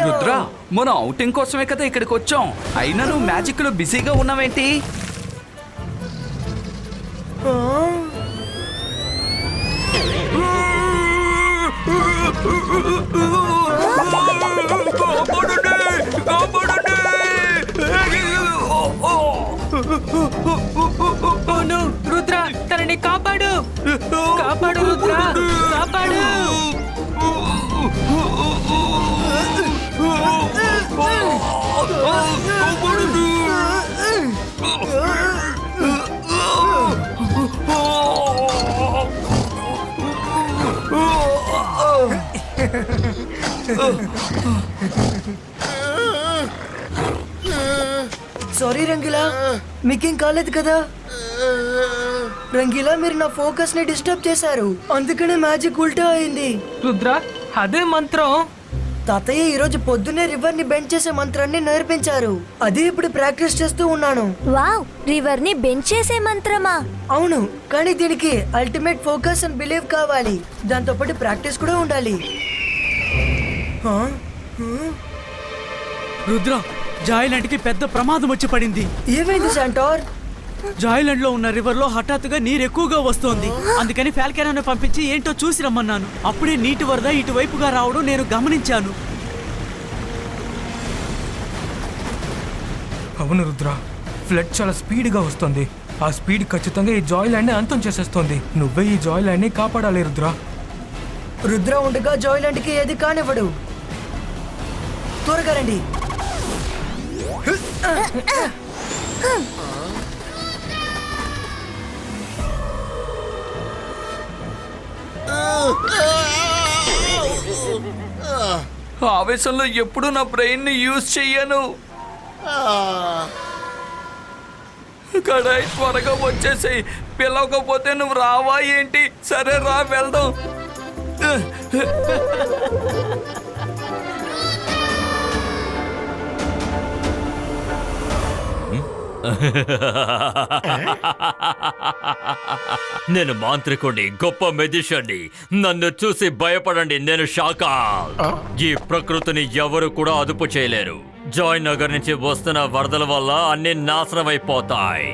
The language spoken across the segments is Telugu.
రుద్ర, మనం అవుటింగ్ కోసమే కదా ఇక్కడికి వచ్చాం. అయినా నువ్వు మ్యాజిక్ లో బిజీగా ఉన్నావేంటి? రుద్ర, తనని కాపాడు, కాపాడు రుద్ర, కాపాడు. సారీ రంగిలా, మీకేం కాలేదు కదా? రంగిలా, మీరు నా ఫోకస్ ని డిస్టర్బ్ చేశారు, అందుకనే మ్యాజిక్ ఉల్టా అయింది. రుద్ర, అదే మంత్రం. తాతయ్య ఈరోజు పొద్దున్నే రివర్ ని బెండ్ చేసే మంత్రాన్ని నేర్పించారు. అదే ఇప్పుడు ప్రాక్టీస్ చేస్తూ ఉన్నాను. వావ్, రివర్ ని బెండ్ చేసే మంత్రమా? అవును, కానీ దీనికి అల్టిమేట్ ఫోకస్ అండ్ బిలీవ్ కావాలి. దాంతో పాటు ప్రాక్టీస్ కూడా ఉండాలి. రుద్ర, జాయిలాండ్ కి పెద్ద ప్రమాదం వచ్చి పడింది. ఏమైంది శాంటార్? జాయిలాండ్ లో ఉన్న రివర్ లో హఠాత్తుగా నీరు ఎక్కువగా వస్తోంది. అందుకని ఫాల్కెనాను పంపించి ఏంటో చూసి రమ్మన్నాను. అప్పుడే నీటి వరద ఇటువైపుగా రావడం నేను గమనించాను. అవును రుద్ర, ఫ్లడ్ చాలా స్పీడ్గా వస్తుంది. ఆ స్పీడ్ ఖచ్చితంగా ఈ జాయిలాండ్ ని అంతం చేసేస్తుంది. నువ్వే ఈ జాయిలాండ్ ని కాపాడాలి రుద్ర. రుద్ర ఉండగా జాయిలాండ్ కి ఏది కానివ్వడు. త్వరగా రండి. ఆవేశంలో ఎప్పుడు నా బ్రెయిన్ ని యూజ్ చెయ్యను. కడాయి, త్వరగా వచ్చేసి, పిలవకపోతే నువ్వు రావా ఏంటి? సరే రా, వెళ్దాం. నేను మాంత్రికుడిని, గొప్ప మెజిషియన్ని. నన్ను చూసి భయపడండి, నేను షాకాల్. ఈ ప్రకృతిని ఎవరు కూడా అదుపు చేయలేరు. జాయ్ నగర్ నుంచి వస్తున్న వరదల వల్ల అన్ని నాశనమైపోతాయి.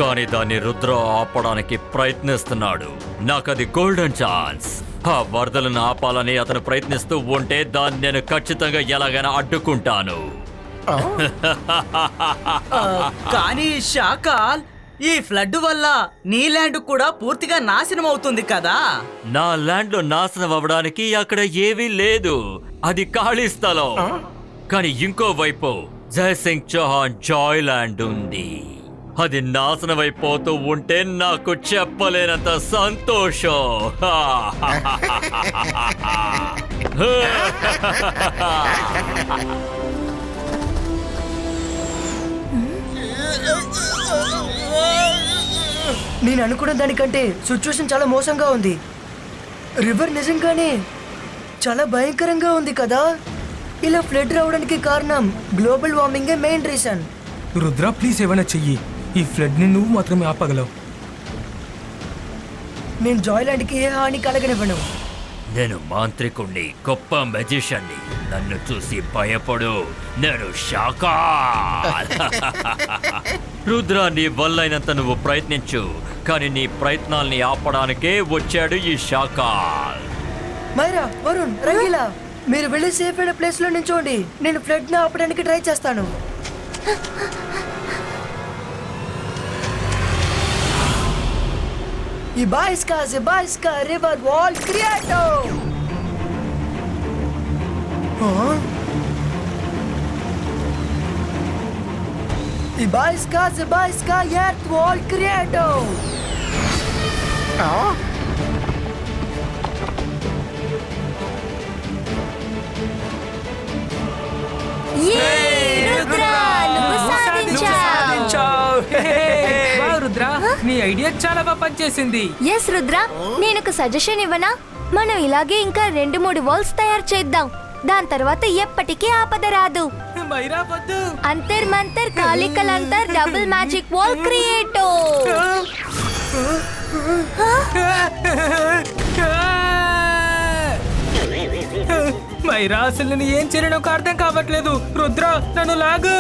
కానీ దాన్ని రుద్ర ఆపడానికి ప్రయత్నిస్తున్నాడు. నాకది గోల్డెన్ ఛాన్స్. ఆ వరదలను ఆపాలని అతను ప్రయత్నిస్తూ ఉంటే దాన్ని నేను ఖచ్చితంగా ఎలాగైనా అడ్డుకుంటాను. కానీ షాకాల్, ఈ ఫ్లడ్ వల్ల నీ ల్యాండ్ కూడా పూర్తిగా నాశనం అవుతుంది కదా. నా ల్యాండ్ లో నాశనం అవ్వడానికి అక్కడ ఏవీ లేదు, అది ఖాళీ స్థలం. కానీ ఇంకోవైపు జయసింగ్ చౌహాన్ జాయ్ ల్యాండ్ ఉంది. అది నాశనం అయిపోతూ ఉంటే నాకు చెప్పలేనంత సంతోషం. నేను అనుకున్న దానికంటే సిచ్యువేషన్ చాలా మోసంగా ఉంది. రివర్ నిజంగానే చాలా భయంకరంగా ఉంది కదా. ఇలా ఫ్లడ్ రావడానికి కారణం గ్లోబల్ వార్మింగే మెయిన్ రీజన్. రుద్ర, ప్లీజ్ ఏమైనా చెయ్యి. ఈ ఫ్లడ్ ని నువ్వు మాత్రమే ఆపగలవు. నేను జాయ్లాండ్కి ఏ హాని కలగనివ్వను. నేను మాంత్రికుణ్ణి, గొప్ప మెజిషియన్ని. నన్ను చూసి భయపడు, నేను షాకాల్. రుద్ర, నీ వల్లైనంత నువ్వు ప్రయత్నించు, కానీ నీ ప్రయత్నాల్ని ఆపడానికే వచ్చాడు ఈ షాకాల్. మైరా, వరుణ్, రంగీలా, మీరు వెళ్ళి సేఫ్ అయిన ప్లేస్ లో నించోండి. నేను ఫ్లడ్ ని ఆపడానికి ట్రై చేస్తాను. Ibaiska river wall creato. Ibaiska earth wall creato. Rudra, నీ ఐడియా చాలా బాగా పనిచేసింది. ఎస్ రుద్ర, నేను ఒక సజెషన్ ఇవ్వనా? మనం ఇలాగే ఇంకా 2-3 వాల్స్ తయారు చేద్దాం. దాని తర్వాత ఎప్పటికీ ఆపద రాదు. అంతర్ మంతర్ కాళికలంతర్ డబుల్ మ్యాజిక్ వాల్ క్రియేటో. మైరా అసలు నేను ఏం చేయలేనో నాకు అర్థం కావట్లేదు. రుద్ర నన్ను లాగు.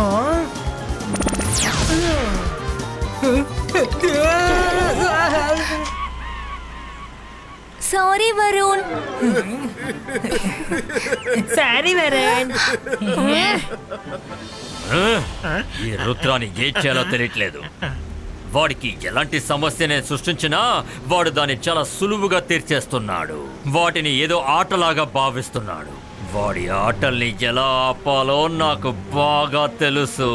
ఆ? సారీ వరుణ్. సారీ వరుణ్. ఈ రుద్రాన్ని ఏం చేయాలో తెలియట్లేదు. వాడికి ఎలాంటి సమస్య నేను సృష్టించినా వాడు దాన్ని చాలా సులువుగా తీర్చేస్తున్నాడు. వాటిని ఏదో ఆటలాగా భావిస్తున్నాడు. వాడి ఆటల్ని ఎలా ఆపాలో నాకు బాగా తెలుసు.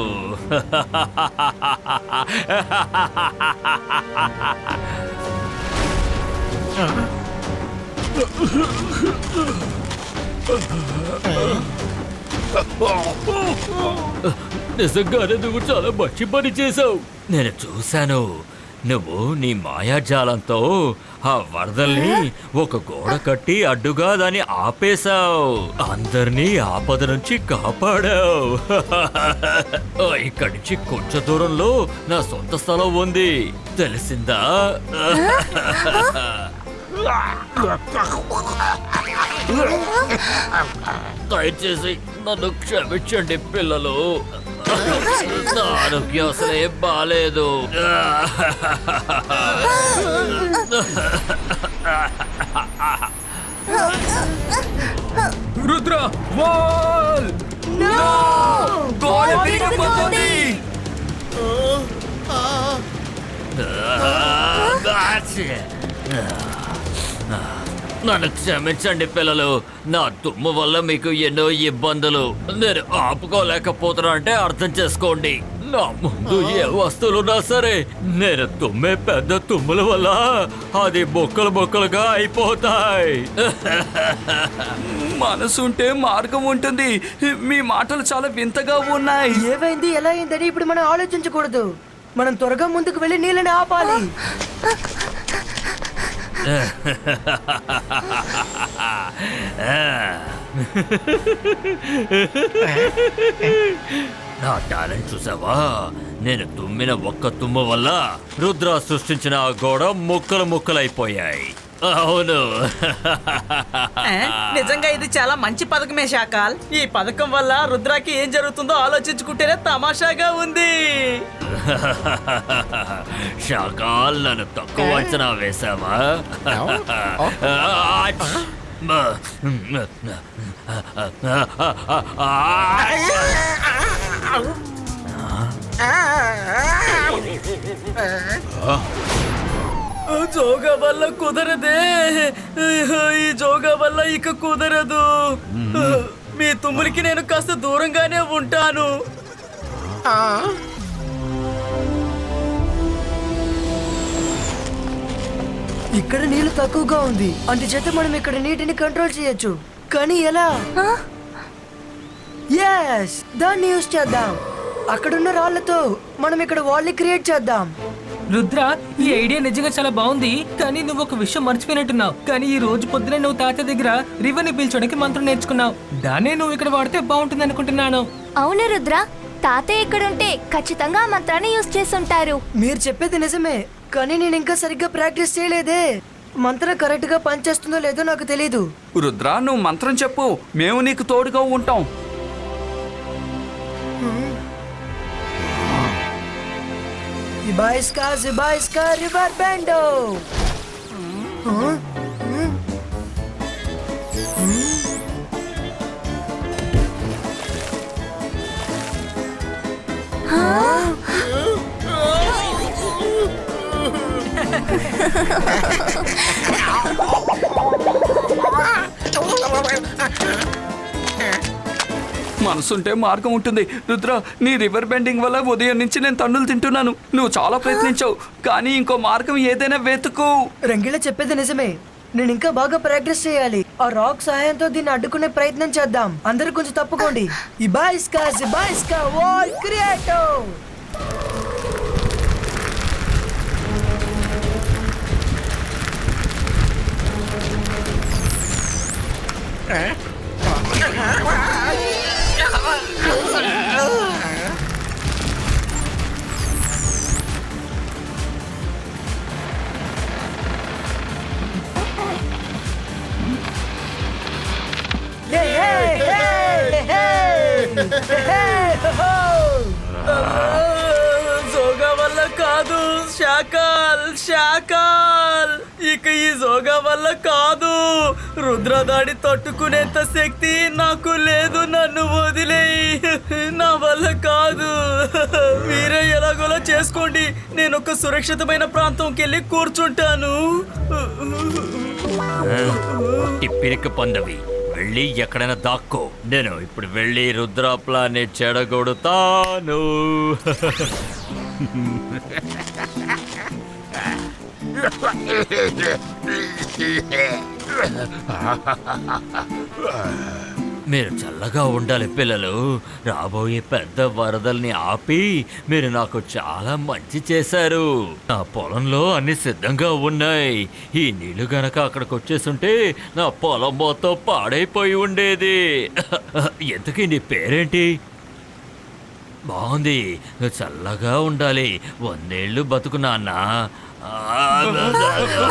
నిజంగానే నువ్వు చాలా మంచి పని చేసావు. నేను చూశాను. నువ్వు నీ మాయాజాలంతో ఆ వరదల్ని ఒక గోడ కట్టి అడ్డుగా దాన్ని ఆపేశావు. అందరినీ ఆపద నుంచి కాపాడావు. ఇక్కడి నుంచి కొంచెం దూరంలో నా సొంత స్థలం ఉంది, తెలిసిందా? దయచేసి నన్ను క్షమించండి పిల్లలు. నా ఆరోగ్యం అసలే బాలేదు. రుద్ర వాల్! గోడ విరిగిపోతుంది. నన్ను క్షమించండి పిల్లలు. నా తుమ్ము వల్ల మీకు ఎన్నో ఇబ్బందులు. నేను ఆపుకోలేకపోతున్నా అంటే అర్థం చేసుకోండి. నా ముందు ఏ వస్తువులున్నా సరే నేను తుమ్మే పెద్ద తుమ్ముల వల్ల అది బొక్కలు బొక్కలుగా అయిపోతాయి. మనసుంటే మార్గం ఉంటుంది. మీ మాటలు చాలా వింతగా ఉన్నాయి. ఏమైంది ఎలా అయిందని ఇప్పుడు మనం ఆలోచించకూడదు. మనం త్వరగా ముందుకు వెళ్ళి నీళ్ళని ఆపాలి. నా టాలెంట్ చూసావా? నేను తుమ్మిన ఒక్క తుమ్ము వల్ల రుద్ర సృష్టించిన ఆ గోడ ముక్కలు ముక్కలైపోయాయి. అవును. నిజంగా ఇది చాలా మంచి పథకమే శాకాల్. ఈ పథకం వల్ల రుద్రాకి ఏం జరుగుతుందో ఆలోచించుకుంటేనే తమాషాగా ఉంది. శాకాల్, నన్ను తక్కువ అంచనా వేశావా? జోగా వల్ల కుదరదే. ఈ జోగా వల్ల ఇక కుదరదు. మీ తుమ్ములకి నేను కాస్త దూరంగానే ఉంటాను. ఇక్కడ నీళ్లు తక్కువగా ఉంది, అందుచేత మనం ఇక్కడ నీటిని కంట్రోల్ చేయొచ్చు. కానీ ఎలా? ఎస్, దాన్ని యూజ్ చేద్దాం. అక్కడున్న రాళ్లతో మనం ఇక్కడ వాల్ని క్రియేట్ చేద్దాం. రుద్ర, ఈ ఐడియా నిజంగా చాలా బాగుంది. కానీ నువ్వు ఒక విషయం మర్చిపోయినట్టున్నావు. కానీ ఈ రోజు పొద్దునే నువ్వు తాత దగ్గర రివర్ ని పీల్చడానికి మంత్రం నేర్చుకున్నావు. దాన్నే నువ్వు ఇక్కడ వాడితే బాగుంటుంది అనుకుంటున్నాను. అవును రుద్ర, తాతయ్య ఇక్కడుంటే ఖచ్చితంగా ఆ మంత్రాన్ని యూజ్ చేస్తుంటారు. మీరు చెప్పేది నిజమే, కానీ నేను ఇంకా సరిగ్గా ప్రాక్టీస్ చేయలేదే. మంత్రం కరెక్ట్ గా పనిచేస్తుందో లేదో నాకు తెలీదు. రుద్ర, నువ్వు మంత్రం చెప్పు, మేము నీకు తోడుగా ఉంటాం. Zibaisca, River Bendo. మనసుంటే మార్గం ఉంటుంది. రుద్ర, నీ రివర్ బెండింగ్ వల్ల ఉదయం నుంచి నేను తన్నులు తింటున్నాను. నువ్వు చాలా ప్రయత్నించావు, కానీ ఇంకో మార్గం ఏదైనా వెతుకు. రంగిలా చెప్పేది నిజమే. నేను ఇంకా బాగా ప్రాక్టీస్ చేయాలి. ఆ రాక్ సహాయంతో దీన్ని అడ్డుకునే ప్రయత్నం చేద్దాం. అందరూ కొంచెం తప్పుకోండి. Zibaisca, wall creato. జోగా వల్ల కాదు శాకాల్ శాకాల్, ఇక ఈ జోగా వల్ల కాదు. రుద్రదాడి తట్టుకునేంత శక్తి నాకు లేదు, నన్ను వదిలేయి, నా వల్ల కాదు. మీరే ఎలాగోలా చేసుకోండి, నేను ఒక సురక్షితమైన ప్రాంతంకి వెళ్ళి కూర్చుంటాను. టిప్పిరిక పొందవి, వెళ్ళి ఎక్కడైనా దాక్కో. నేను ఇప్పుడు వెళ్ళి రుద్ర ప్లాన్ని చెడగొడతాను. మీరు చల్లగా ఉండాలి పిల్లలు. రాబోయే పెద్ద వరదల్ని ఆపి మీరు నాకు చాలా మంచి చేశారు. నా పొలంలో అన్ని సిద్ధంగా ఉన్నాయి. ఈ నీళ్లు గనక అక్కడికి వచ్చేస్తుంటే నా పొలం మొత్తం పాడైపోయి ఉండేది. ఎందుకు నీ పేరేంటి? బాగుంది, నువ్వు చల్లగా ఉండాలి, 100 ఏళ్ళు బతుకు నాన్న.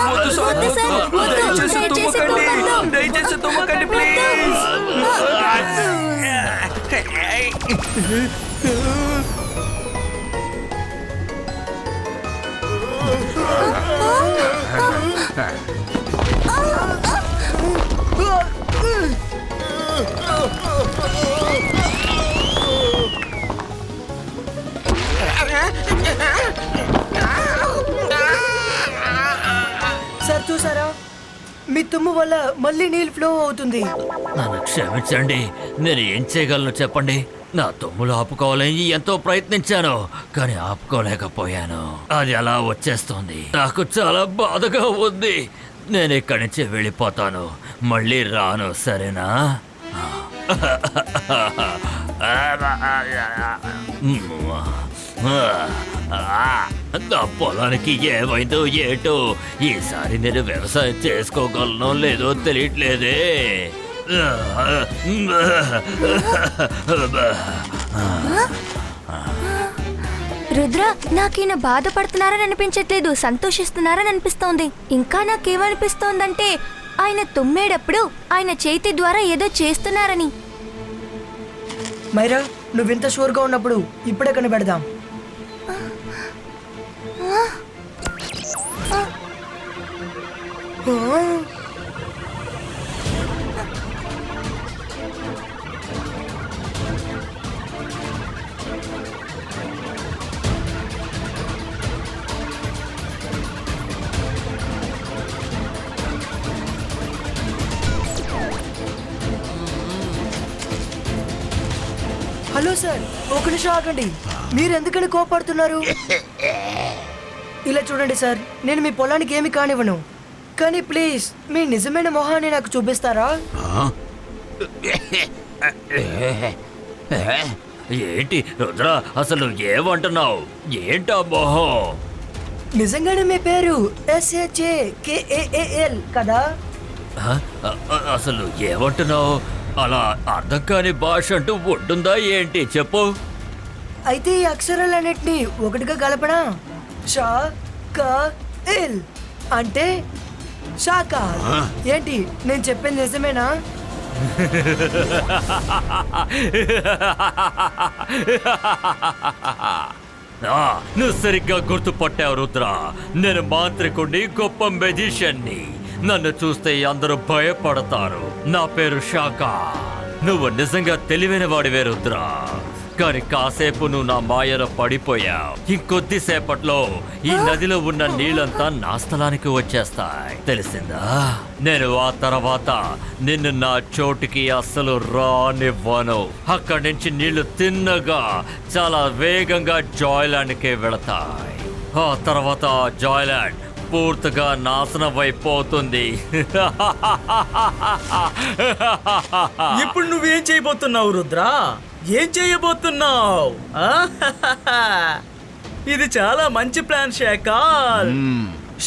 వద్దు సార్, వద్దు. దయచేసి తుమ్మకండి, దయచేసి తుమ్మకండి ప్లీజ్. సార్ చూసారా, మీ తుమ్ము వల్ల మళ్ళీ నీళ్ళు ఫ్లో అవుతుంది. నన్ను క్షమించండి, నేను ఏం చేయగలను చెప్పండి. నా తుమ్ములు ఆపుకోవాలని ఎంతో ప్రయత్నించాను, కానీ ఆపుకోలేకపోయాను. అది అలా వచ్చేస్తుంది. నాకు చాలా బాధగా ఉంది. నేను ఇక్కడి నుంచి వెళ్ళిపోతాను, మళ్ళీ రాను, సరేనా? నా పొలానికి ఏమైందో ఏటో, ఈసారి నేను వ్యవసాయం చేసుకోగలనో లేదో తెలియట్లేదే. రుద్ర, నాకీయన బాధపడుతున్నారని అనిపించట్లేదు, సంతోషిస్తున్నారని అనిపిస్తోంది. ఇంకా నాకేమనిపిస్తోందంటే ఆయన తుమ్మేటప్పుడు ఆయన చేతి ద్వారా ఏదో చేస్తున్నారని. మైరా, నువ్వింత షూర్గా ఉన్నప్పుడు ఇప్పుడే కనిపెడదాం. హలో సార్, ఒక నిమిషం ఆగండి. మీరు ఎందుకని కోపడుతున్నారు? ఇలా చూడండి సార్, నేను మీ పొలానికి ఏమి కానివ్వను, కానీ ప్లీజ్ మీ నిజమైన మొహాన్ని నాకు చూపిస్తారా? ఏంటి రుద్ర, అసలు ఏమంటున్నావు? ఏంటా మొహం? నిజంగానే మీ పేరు SHAKAAL కదా? అసలు ఏమంటున్నావు? అలా అర్థం కాని భాష అంటూ ఉంటుందా ఏంటి చెప్పు. అయితే ఈ అక్షరాలన్నిటినీ ఒకటిగా కలపనా? షా-కా-ఇల్ అంటే షాకాల్. ఏంటి నేను చెప్పింది నిజమేనా? నువ్వు సరిగ్గా గుర్తుపట్టావు రుద్ర. నేను మాంత్రికుడిని, గొప్ప మెజిషియన్ని. నన్ను చూస్తే అందరూ భయపడతారు. నా పేరు శాకా. నువ్వు నిజంగా తెలివైన వాడివే రుద్ర, కానీ కాసేపు నువ్వు నా మాయలో పడిపోయావు. ఇంకొద్దిసేపట్లో ఈ నదిలో ఉన్న నీళ్ళంతా నా స్థలానికి వచ్చేస్తాయి, తెలిసిందా? నేను ఆ తర్వాత నిన్ను నా చోటుకి అస్సలు రానివ్వను. అక్కడి నుంచి నీళ్లు తిన్నగా చాలా వేగంగా జాయ్లాండ్కే వెళతాయి. ఆ తర్వాత జాయ్లాండ్ పూర్తిగా నాశనం అయిపోతుంది. ఇప్పుడు నువ్వేం చేయబోతున్నావు రుద్ర? ఏం చేయబోతున్నావు? ఇది చాలా మంచి ప్లాన్ శాకాల్.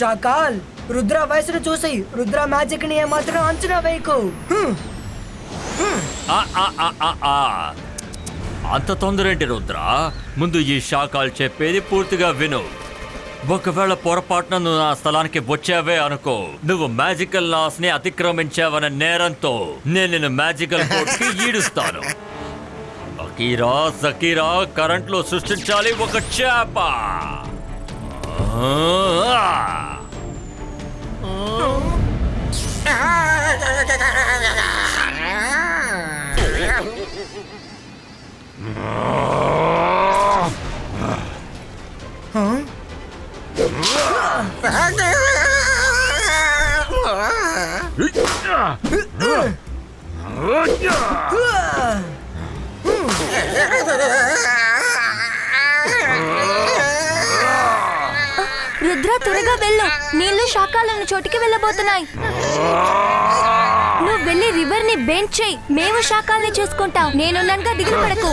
షాకాల్, రుద్ర వయసును చూసి రుద్ర మ్యాజిక్ ని ఏమాత్రం అంచనా వేయకు. అంత తొందరేంటి రుద్ర? ముందు ఈ శాకాల్ చెప్పేది పూర్తిగా విను. ఒకవేళ పొరపాటున నువ్వు నా స్థలానికి వచ్చావే అనుకో, నువ్వు మ్యాజికల్ లాస్ ని అతిక్రమించావన్న నేరంతో నేను నిన్ను మ్యాజికల్ కోర్టుకి ఈడుస్తాను. కీరా సకీరా కరెంట్లో సృష్టించాలి ఒక చేప. రుద్ర త్వరగా వెళ్ళు, నీళ్లు శాకాలను చోటికి వెళ్ళబోతున్నాయి. నువ్వు వెళ్ళి రివర్ ని బెండ్ చేయి, మేము శాకాల్ని చూసుకుంటాం. నేనున్నానుగా, దిగులు పడకు.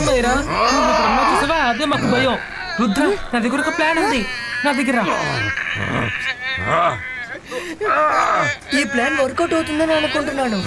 మైరా నువ్వు ఇక్కడ ఉన్నావు చూసావా, అదే మాకు భయం. రుద్ర నా దగ్గర ఒక ప్లాన్ ఉంది, నా దగ్గర ఈ ప్లాన్ వర్కౌట్ అవుతుందని అనుకుంటున్నాను.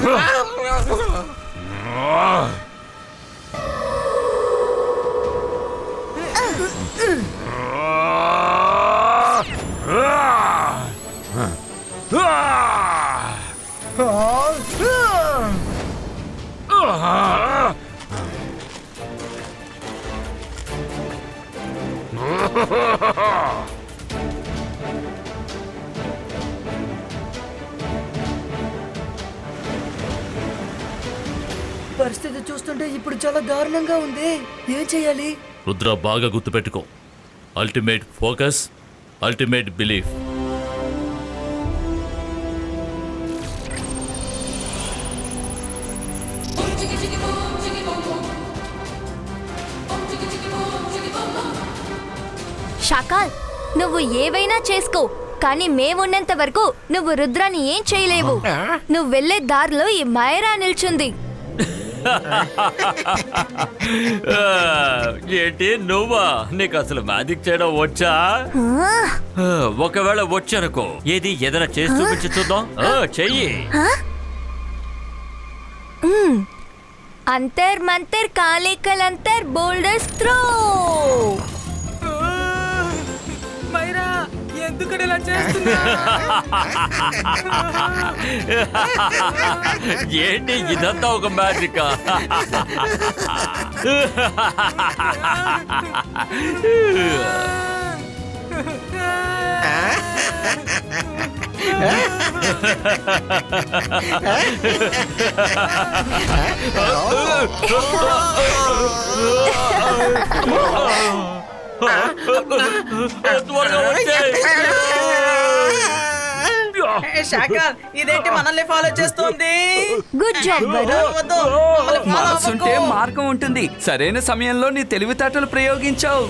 పరిస్థితి చూస్తుంటే ఇప్పుడు చాలా దారుణంగా ఉంది. ఏం చేయాలి? రుద్ర బాగా గుర్తుపెట్టుకో, అల్టిమేట్ ఫోకస్, అల్టిమేట్ బిలీఫ్. శాకాల్, నువ్వు ఏవైనా చేసుకో, కానీ మేమున్నంత వరకు నువ్వు రుద్రాన్ని ఏం చేయలేవు. నువ్వు వెళ్లే దారిలో ఈ మైరా నిల్చుంది. ఏంటి నువ్వా? నీకు అసలు మ్యాజిక్ చేయడం వచ్చా? ఒకవేళ వచ్చనుకో, ఏది ఏదైనా చేసి చూపించి చూద్దాం. చెయ్యి. అంతర్ మంతర్ కాళికలంతర్ బోల్డర్స్ త్రో. మైరా ఎందుకని ఇలా చేస్తున్నా? ఏంటి ఇదంతా ఒక మ్యాజిక్? శాఖర్, ఇదేంటి మనల్ని ఫాలో చేస్తుంది? గుడ్ జాబ్ వరు. మనసుంటే మార్గం ఉంటుంది. సరైన సమయంలో నీ తెలివితేటలు ప్రయోగించావు.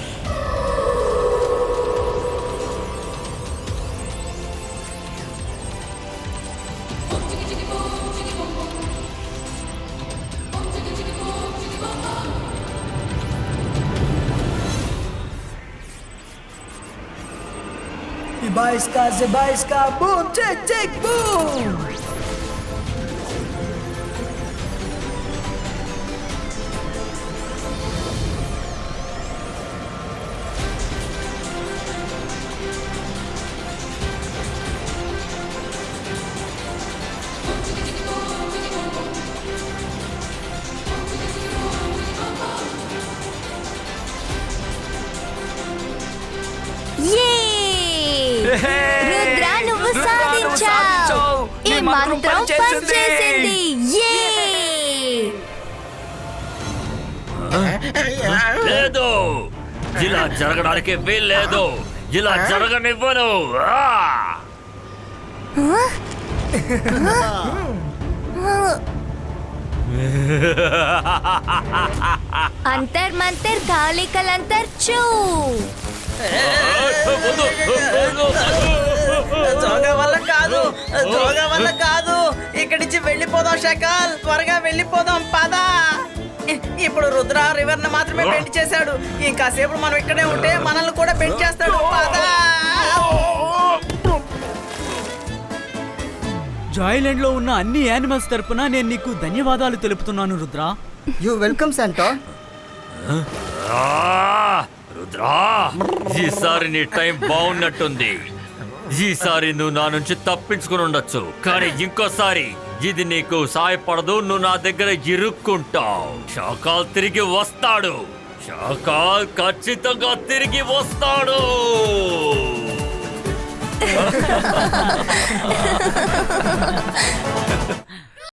Zebaiska, boom, tick, tick, boom! Rudra, నువ్వు సాధించావు. ఈ మంత్రం పనిచేసింది. లేదు, ఇలా జరగడానికి వీల్లేదు. ఇలా జరగనివ్వను. అంతర్ మంతర్ కాళికలంతర్ చూ. జోగా వల్ల కాదు, జోగా వల్ల కాదు. ఇక్కడి నుంచి వెళ్ళిపోదాం శాఖల్, త్వరగా వెళ్ళిపోదాం. పద. ఇప్పుడు రుద్ర రివర్ ని మాత్రమే బెండ్ చేశాడు. ఇంకాసేపు మనం ఇక్కడే ఉంటే మనల్ని కూడా బెండ్ చేస్తాడు. పద. జాయిలాండ్ లో ఉన్న అన్ని యానిమల్స్ తరపున నేను నీకు ధన్యవాదాలు తెలుపుతున్నాను Rudra. You welcome Santa. Rudra, ఈసారి నీ టైం బాగున్నట్టుంది. ఈసారి నువ్వు నా నుంచి తప్పించుకుని ఉండొచ్చు, కానీ ఇంకోసారి ఇది నీకు సాయపడదు, నువ్వు నా దగ్గర ఇరుక్కుంటావు. షాకాల్ తిరిగి వస్తాడు. షాకాల్ ఖచ్చితంగా తిరిగి వస్తాడు.